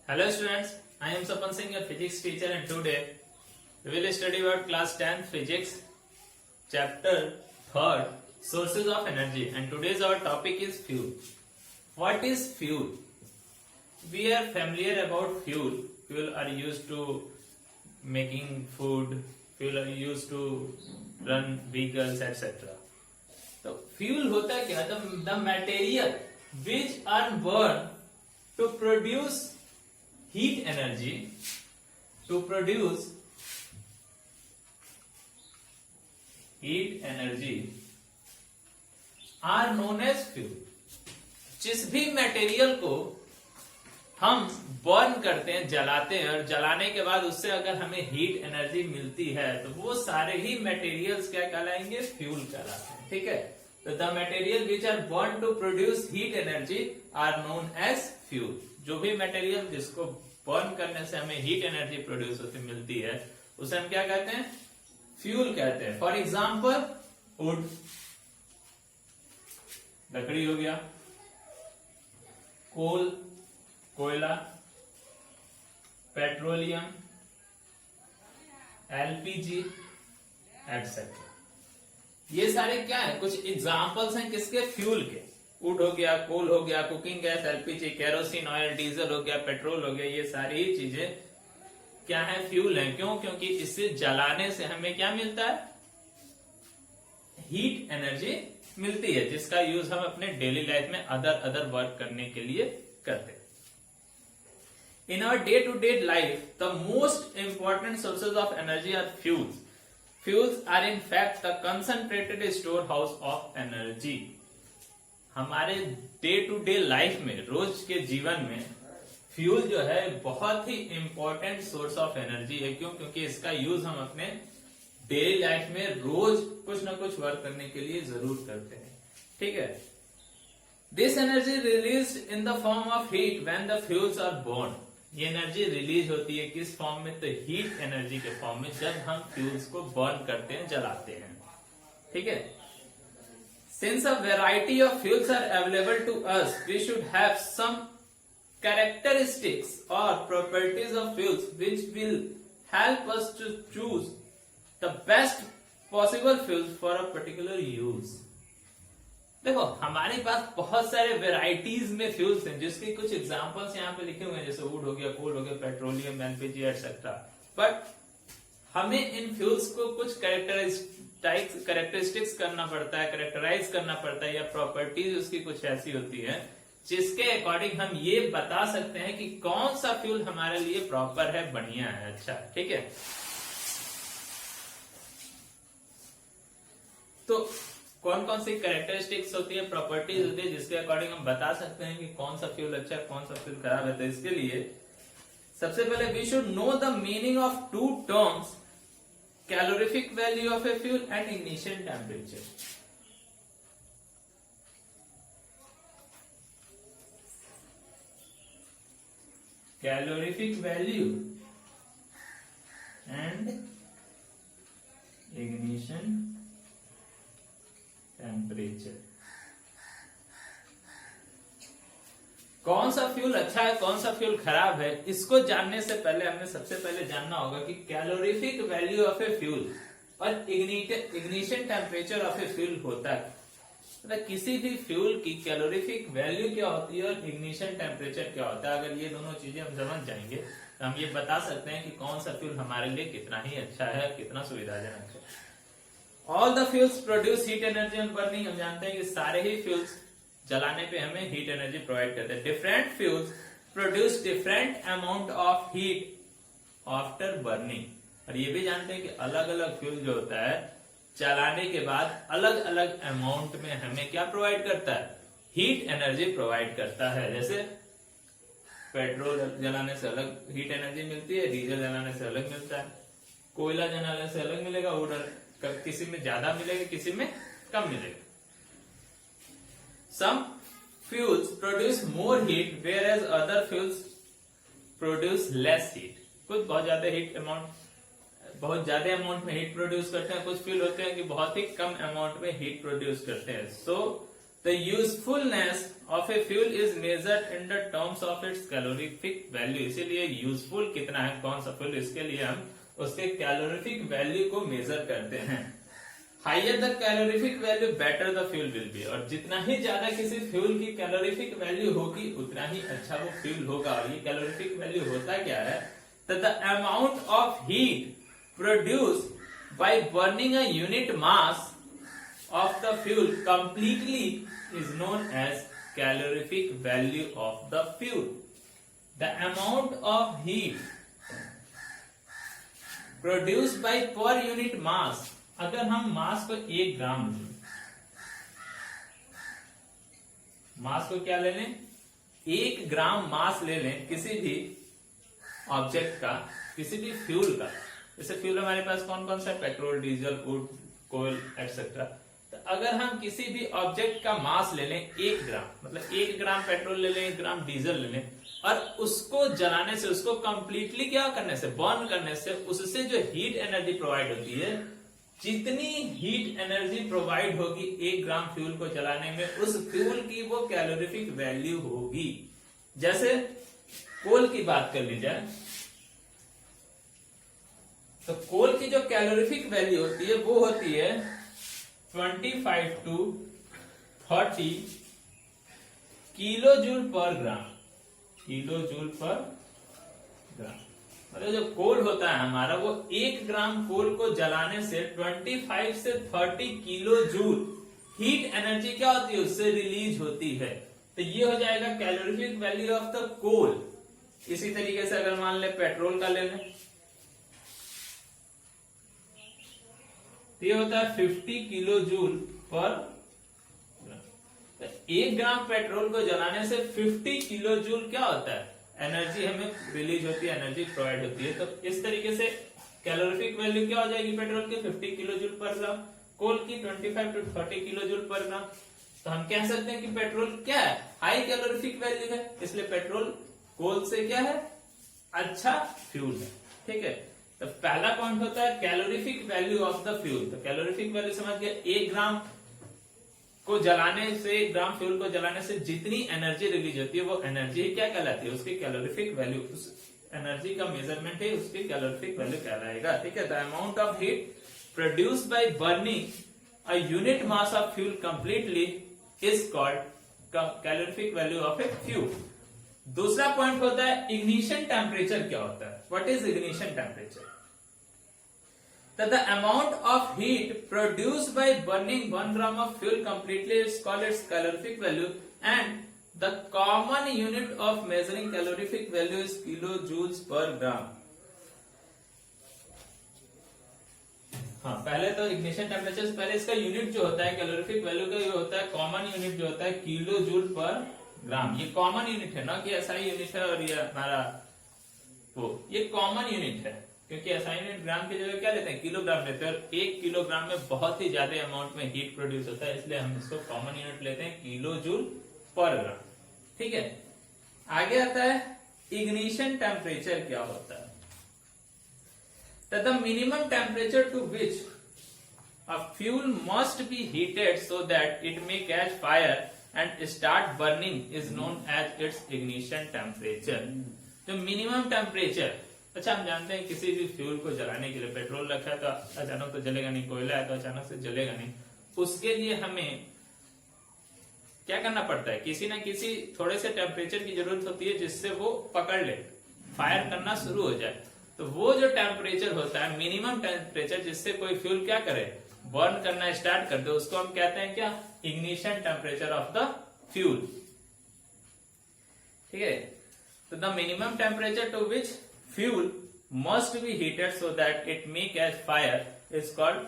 Hello students, I am Sapan Singh, your physics teacher, and today we will study about class 10 physics chapter 3rd sources of energy, and today's our topic is fuel. What is fuel? We are familiar about fuel. Fuel are used to making food, fuel are used to run vehicles, etc. So fuel होता क्या? The material which are burned to produce heat energy, are known as fuel. जिस भी material को हम burn करते हैं, जलाते हैं, और जलाने के बाद उससे अगर हमें हीट एनर्जी मिलती है तो वो सारे ही मटेरियल्स क्या कहलाएंगे? फ्यूल कहलाते हैं. ठीक है, तो the material which are burn to produce heat energy are known as fuel. जो भी मटेरियल जिसको बर्न करने से हमें हीट एनर्जी प्रोड्यूस होती मिलती है उसे हम क्या कहते हैं? फ्यूल कहते हैं. फॉर एग्जाम्पल वुड, लकड़ी हो गया, कोल, कोयला, पेट्रोलियम, एलपीजी एटसेट्रा. ये सारे क्या है? कुछ एग्जाम्पल्स हैं किसके? फ्यूल के. वुड हो गया, कोल हो गया, cooking gas, LPG, kerosene oil, diesel हो गया, पेट्रोल हो गया. ये सारी ही चीजें क्या है? फ्यूल है. क्यों? क्योंकि इसे जलाने से हमें क्या मिलता है? हीट एनर्जी मिलती है, जिसका यूज हम अपने डेली लाइफ में अदर वर्क करने के लिए करते हैं. In our day to day life the most important sources of energy are fuels. Fuels are in fact the concentrated storehouse of energy. हमारे डे टू डे लाइफ में, रोज के जीवन में फ्यूल जो है बहुत ही इंपॉर्टेंट सोर्स ऑफ एनर्जी है. क्यों? क्योंकि इसका यूज हम अपने डेली लाइफ में रोज कुछ ना कुछ वर्क करने के लिए जरूर करते हैं. ठीक है. This energy release in the form of heat when the fuels are burn. ये एनर्जी रिलीज होती है किस फॉर्म में? तो हीट एनर्जी के फॉर्म में, जब हम फ्यूल्स को बर्न करते हैं, जलाते हैं. ठीक है. Since a variety of fuels are available to us, we should have some characteristics or properties of fuels which will help us to choose the best possible fuels for a particular use. देखो, हमारे पास बहुत सारे varieties में fuels हैं, जिसके कुछ examples यहाँ पे लिखे हुए हैं, जैसे वुड हो गया, कोल हो गया, पेट्रोलियम, एलपीजी एटसेट्रा. बट हमें इन फ्यूल्स को कुछ कैरेक्टरिस्टिक्स करना पड़ता है, कैरेक्टराइज करना पड़ता है, या प्रॉपर्टीज उसकी कुछ ऐसी होती है जिसके अकॉर्डिंग हम ये बता सकते हैं कि कौन सा फ्यूल हमारे लिए प्रॉपर है, बढ़िया है, अच्छा. ठीक है. तो कौन कौन सी कैरेक्टरिस्टिक्स होती है, प्रॉपर्टीज होती है, जिसके अकॉर्डिंग हम बता सकते हैं कि कौन सा फ्यूल अच्छा है, कौन सा फ्यूल खराब है. तो इसके लिए सबसे पहले we should know the meaning of two terms, calorific value of a fuel and ignition temperature. Calorific value and ignition temperature. कौन सा फ्यूल अच्छा है, कौन सा फ्यूल खराब है, इसको जानने से पहले हमें सबसे पहले जानना होगा कि calorific value of a fuel और ignition temperature of a fuel होता है. मतलब किसी भी फ्यूल की कैलोरीफिक वैल्यू क्या होती है और इग्निशन टेम्परेचर क्या होता है. अगर ये दोनों चीजें हम समझ जाएंगे तो हम ये बता सकते हैं कि कौन सा फ्यूल हमारे लिए कितना ही अच्छा है, कितना सुविधाजनक है. All the fuels produce heat energy on burning. हम जानते हैं कि सारे ही फ्यूल्स जलाने पे हमें हीट एनर्जी प्रोवाइड करते हैं. Different fuels produce different amount of heat after burning. और ये भी जानते हैं कि अलग अलग फ्यूल जो होता है जलाने के बाद अलग अलग अमाउंट में हमें क्या प्रोवाइड करता है? हीट एनर्जी प्रोवाइड करता है. जैसे पेट्रोल जलाने से अलग हीट एनर्जी मिलती है, डीजल जलाने से अलग मिलता है, कोयला जलाने से अलग मिलेगा, वुड किसी में ज्यादा मिलेगा, किसी में कम मिलेगा. Some fuels produce more heat, whereas other fuels produce less heat. कुछ बहुत ज्यादा अमाउंट में हीट प्रोड्यूस करते हैं, कुछ फ्यूल होते हैं कि बहुत ही कम अमाउंट में हीट प्रोड्यूस करते हैं. So the usefulness of a fuel is measured in the terms of its calorific value. इसीलिए यूजफुल कितना है कौन सा फ्यूल, इसके लिए हम उसके कैलोरीफिक वैल्यू को मेजर करते हैं। Higher the calorific value better the fuel will be, और जितना ही ज्यादा किसी फ्यूल की कैलोरीफिक वैल्यू होगी उतना ही अच्छा वो फ्यूल होगा। और ये कैलोरीफिक वैल्यू होता क्या है, the amount of heat produce by burning a unit mass of the fuel completely is known as calorific value of the fuel. The amount of heat produce by per unit mass, अगर हम मास को 1 ग्राम लें, मास को क्या ले लें, 1 ग्राम मास ले लें किसी भी ऑब्जेक्ट का, किसी भी फ्यूल का। जैसे फ्यूल हमारे पास कौन कौन सा है, petrol, diesel, wood, coal etcetera. तो अगर हम किसी भी ऑब्जेक्ट का मास ले लें 1 ग्राम, मतलब 1 ग्राम पेट्रोल ले लें, 1 ग्राम डीजल ले लें, और उसको जलाने से, उसको कंप्लीटली क्या करने से, बर्न करने से, उससे जो हीट एनर्जी प्रोवाइड होती है, जितनी हीट एनर्जी प्रोवाइड होगी 1 ग्राम फ्यूल को जलाने में, उस फ्यूल की वो कैलोरीफिक वैल्यू होगी। जैसे कोल की बात कर ली जाए तो कोल की जो कैलोरीफिक वैल्यू होती है वो होती है 25 to 30 किलो जूल पर ग्राम, किलो जूल पर ग्राम। मतलब जो कोल होता है हमारा, वो 1 ग्राम कोल को जलाने से 25 से 30 किलो जूल हीट एनर्जी क्या होती है, उससे रिलीज होती है। तो ये हो जाएगा calorific value of the coal. इसी तरीके से अगर मान ले पेट्रोल का ले लें, तो ये होता है 50 किलो जूल पर ग्राम। तो 1 ग्राम पेट्रोल को जलाने से 50 किलो जूल क्या होता है, एनर्जी हमें रिलीज होती है, एनर्जी प्रोवाइड होती है। तो इस तरीके से कैलोरीफिक वैल्यू क्या हो जाएगी पेट्रोल की, 50 किलो जूल पर ग्राम, कोल की 25 to 30 किलो जूल पर ग्राम। तो हम कह सकते हैं कि पेट्रोल क्या है, हाई कैलोरीफिक वैल्यू है, इसलिए पेट्रोल कोल से क्या है, अच्छा फ्यूल है। ठीक है, तो पहला पॉइंट होता है calorific value of the fuel. तो कैलोरीफिक वैल्यू समझ गए, 1 ग्राम को जलाने से, 1 ग्राम फ्यूल को जलाने से जितनी एनर्जी रिलीज होती है वो एनर्जी क्या कहलाती है, उसकी कैलोरीफिक वैल्यू, उस एनर्जी का मेजरमेंट है, उसकी कैलोरीफिक वैल्यू कहलाएगा। ठीक है, the amount of heat produced by burning a unit mass of fuel completely is called calorific value of a fuel. दूसरा पॉइंट होता है इग्निशन टेम्परेचर क्या होता है, what is ignition temperature. That the amount of heat produced by burning 1 gram of fuel completely is called its calorific value, and the common unit of measuring calorific value is kilojoules per gram. हाँ, पहले तो ignition temperature, पहले इसका unit जो होता है calorific value का, ये होता है कॉमन यूनिट जो होता है किलो जूल पर ग्राम। ये कॉमन यूनिट है ना, कि ऐसा यूनिट है, और ये हमारा वो ये कॉमन यूनिट है, क्योंकि SI यूनिट ग्राम की जगह क्या लेते हैं, किलोग्राम लेते हैं, और 1 किलोग्राम में बहुत ही ज्यादा अमाउंट में हीट प्रोड्यूस होता है, इसलिए हम इसको कॉमन यूनिट लेते हैं किलो जूल पर ग्राम। ठीक है, आगे आता है इग्निशन टेम्परेचर क्या होता है। The minimum temperature to which a fuel must be heated so that it may catch fire and start burning is known as its ignition temperature. जो मिनिमम टेम्परेचर, अच्छा हम जानते हैं किसी भी फ्यूल को जलाने के लिए, पेट्रोल रखा है तो अचानक तो जलेगा नहीं, कोयला है तो अचानक से जलेगा नहीं, उसके लिए हमें क्या करना पड़ता है, किसी ना किसी थोड़े से टेम्परेचर की जरूरत होती है जिससे वो पकड़ ले, फायर करना शुरू हो जाए। तो वो जो टेम्परेचर होता है, मिनिमम टेम्परेचर, जिससे कोई फ्यूल क्या करे, बर्न करना स्टार्ट कर दे, उसको हम कहते हैं क्या, ignition temperature of the fuel. ठीक है, तो the minimum temperature to which fuel must be heated so that it may catch fire is called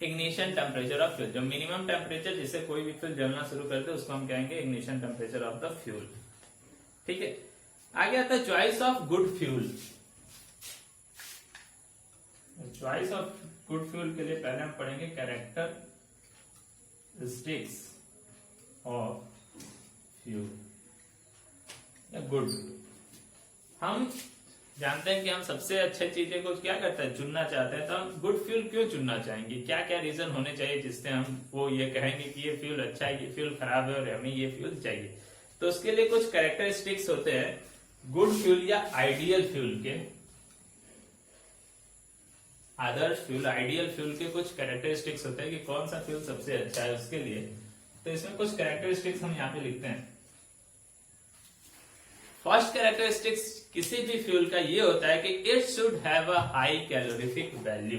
ignition temperature of fuel। जो मिनिमम टेम्परेचर जिससे कोई भी फ्यूल जलना शुरू करते हैं उसको हम कहेंगे ignition temperature of the fuel। ठीक है, आगे आता है choice of good fuel. Choice of good fuel के लिए पहले हम पढ़ेंगे कैरेक्टरिस्टिक्स ऑफ फ्यूल या गुड। हम जानते हैं कि हम सबसे अच्छी चीजें को क्या करते हैं, चुनना चाहते हैं, तो हम गुड फ्यूल क्यों चुनना चाहेंगे, क्या क्या रीजन होने चाहिए जिससे हम वो ये कहेंगे कि ये फ्यूल अच्छा है, ये फ्यूल खराब है और हमें ये फ्यूल चाहिए। तो उसके लिए कुछ कैरेक्टरिस्टिक्स होते हैं गुड फ्यूल या आइडियल फ्यूल के, आदर्श फ्यूल, आइडियल फ्यूल के कुछ कैरेक्टरिस्टिक्स होते हैं कि कौन सा फ्यूल सबसे अच्छा है उसके लिए। तो इसमें कुछ कैरेक्टरिस्टिक्स हम यहाँ पे लिखते हैं। फर्स्ट कैरेक्टरिस्टिक्स किसी भी फ्यूल का ये होता है कि it should have a high calorific value,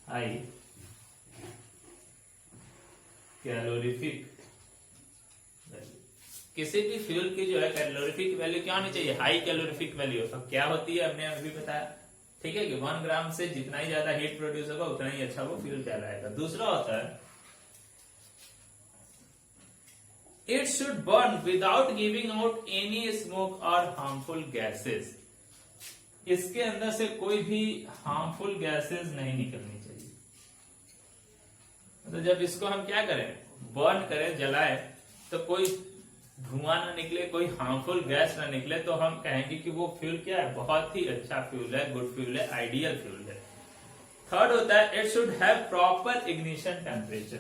high calorific value. किसी भी फ्यूल की जो है कैलोरीफिक वैल्यू क्या होनी चाहिए, हाई कैलोरीफिक वैल्यू। अब क्या होती है हमने अभी बताया, ठीक है, कि 1 ग्राम से जितना ही ज्यादा हीट प्रोड्यूस होगा उतना ही अच्छा वो फ्यूल कहलाएगा। दूसरा होता है it should burn without giving out any smoke और हार्मफुल गैसेस, इसके अंदर से कोई भी हार्मफुल गैसेस नहीं निकलनी चाहिए। तो जब इसको हम क्या करें, बर्न करें, जलाएं, तो कोई धुआं ना निकले, कोई हार्मफुल गैस ना निकले, तो हम कहेंगे कि वो फ्यूल क्या है, बहुत ही अच्छा फ्यूल है, गुड फ्यूल है, आइडियल फ्यूल है। थर्ड होता है it should have proper ignition temperature,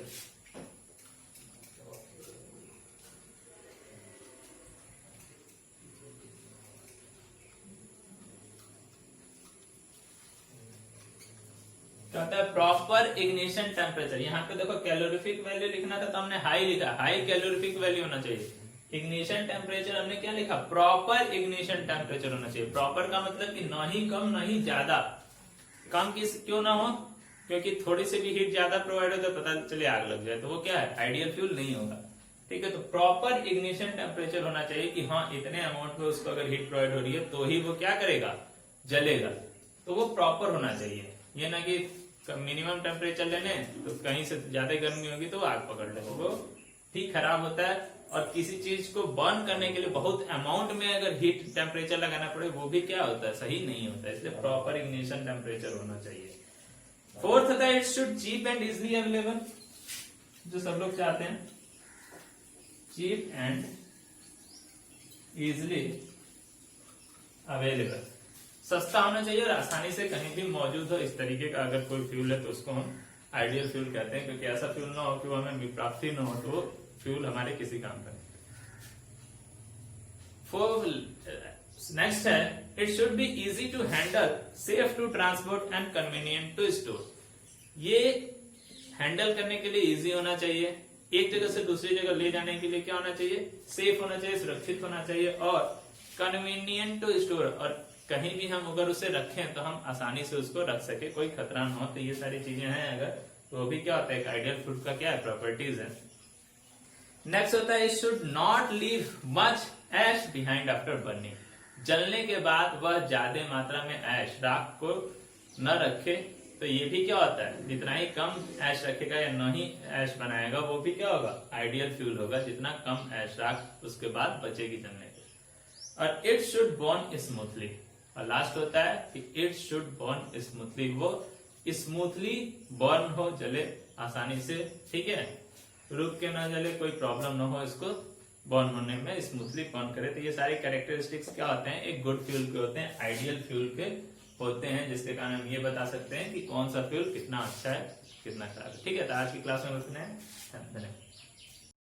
क्या होता है, प्रॉपर इग्निशन टेम्परेचर। यहाँ पे देखो कैलोरीफिक वैल्यू लिखना था तो हमने हाई लिखा, हाई कैलोरीफिक वैल्यू होना चाहिए। इग्निशन टेम्परेचर हमने क्या लिखा, प्रॉपर इग्निशन टेम्परेचर होना चाहिए। प्रॉपर का मतलब कि ना ही कम ना ही ज्यादा। कम किस क्यों ना हो, क्योंकि थोड़ी सी भी हीट ज्यादा प्रोवाइड हो तो पता चले आग लग जाए, तो वो क्या है, आइडियल फ्यूल नहीं होगा। ठीक है, तो प्रॉपर इग्निशन टेम्परेचर होना चाहिए कि हाँ इतने अमाउंट में उसको अगर हीट प्रोवाइड हो रही है तो ही वो क्या करेगा, जलेगा। तो वो प्रॉपर होना चाहिए, ये ना कि मिनिमम टेम्परेचर लेने तो कहीं से ज्यादा गर्मी होगी तो आग पकड़ ले, वो ठीक खराब होता है। और किसी चीज को बर्न करने के लिए बहुत अमाउंट में अगर हीट टेम्परेचर लगाना पड़े वो भी क्या होता है, सही नहीं होता है। इसलिए प्रॉपर इग्निशन टेम्परेचर होना चाहिए। फोर्थ होता है it should cheap and easily available, जो सब लोग चाहते हैं, चीप एंड इजिली अवेलेबल, सस्ता होना चाहिए और आसानी से कहीं भी मौजूद हो। इस तरीके का अगर कोई फ्यूल है तो उसको हम आइडियल फ्यूल कहते हैं, क्योंकि ऐसा फ्यूल ना हो कि वो हमें प्राप्ति न हो तो वो फ्यूल हमारे किसी काम का नहीं। नेक्स्ट है it should be easy to handle, safe to transport and convenient to store. ये हैंडल करने के लिए इजी होना चाहिए, एक जगह से दूसरी जगह ले जाने के लिए क्या होना चाहिए, सेफ होना चाहिए, सुरक्षित होना चाहिए, और कन्वीनियंट टू स्टोर, और कहीं भी हम अगर उसे रखें तो हम आसानी से उसको रख सके, कोई खतरा न हो। तो ये सारी चीजें हैं अगर, तो वो भी क्या होता है, आइडियल फ्रूट का क्या है, प्रॉपर्टीज है। नेक्स्ट होता है it should not leave much ash behind after burning. जलने के बाद वह ज्यादा मात्रा में ऐश, राख को न रखे। तो ये भी क्या होता है, जितना ही कम ऐश रखेगा या न ही ऐश बनाएगा वो भी क्या होगा, आइडियल फ्यूल होगा, जितना कम ऐश राख उसके बाद बचेगी जलने के। और इट शुड बर्न स्मूथली, और लास्ट होता है कि इट शुड बर्न स्मूथली, वो स्मूथली बर्न हो, जले आसानी से, ठीक है, रुक के ना जले, कोई प्रॉब्लम ना हो इसको बर्न होने में, स्मूथली बर्न करे। तो ये सारे कैरेक्टरिस्टिक्स क्या होते हैं, एक गुड फ्यूल के होते हैं, आइडियल फ्यूल के होते हैं, जिसके कारण हम ये बता सकते हैं कि कौन सा फ्यूल कितना अच्छा है, कितना खराब है। ठीक है, तो आज की क्लास में इतना है। धन्यवाद।